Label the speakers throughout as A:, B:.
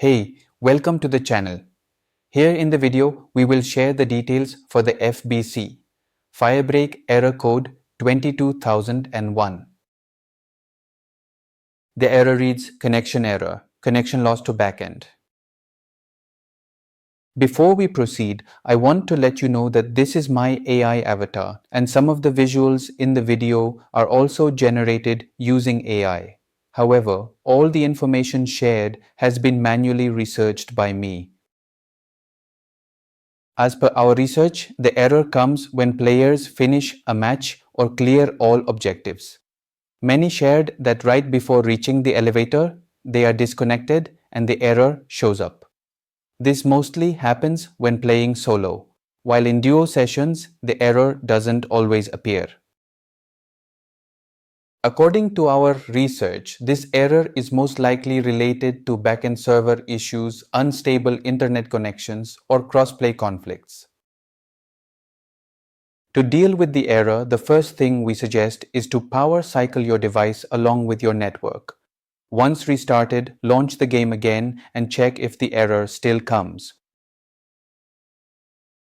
A: Hey, welcome to the channel. Here in the video, we will share the details for the FBC, Firebreak Error Code 22001. The error reads connection error, connection lost to backend. Before we proceed, I want to let you know that this is my AI avatar and some of the visuals in the video are also generated using AI. However, all the information shared has been manually researched by me. As per our research, the error comes when players finish a match or clear all objectives. Many shared that right before reaching the elevator, they are disconnected and the error shows up. This mostly happens when playing solo, while in duo sessions, the error doesn't always appear. According to our research, this error is most likely related to backend server issues, unstable internet connections, or crossplay conflicts. To deal with the error, the first thing we suggest is to power cycle your device along with your network. Once restarted, launch the game again and check if the error still comes.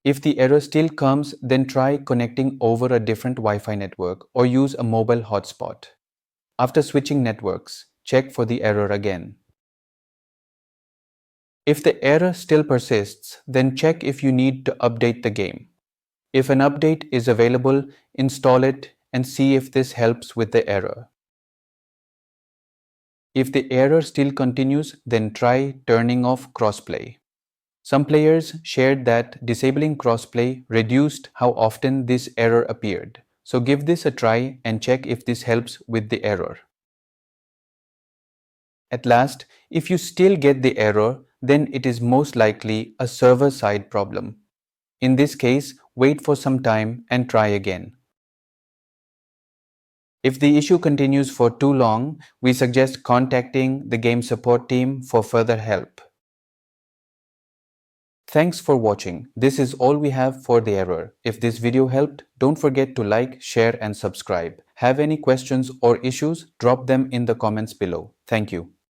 A: If the error still comes, then try connecting over a different Wi-Fi network or use a mobile hotspot. After switching networks, check for the error again. If the error still persists, then check if you need to update the game. If an update is available, install it and see if this helps with the error. If the error still continues, then try turning off crossplay. Some players shared that disabling crossplay reduced how often this error appeared. So give this a try and check if this helps with the error. At last, if you still get the error, then it is most likely a server-side problem. In this case, wait for some time and try again. If the issue continues for too long, we suggest contacting the game support team for further help. Thanks for watching. This is all we have for the error. If this video helped, don't forget to like, share and subscribe. Have any questions or issues? Drop them in the comments below. Thank you.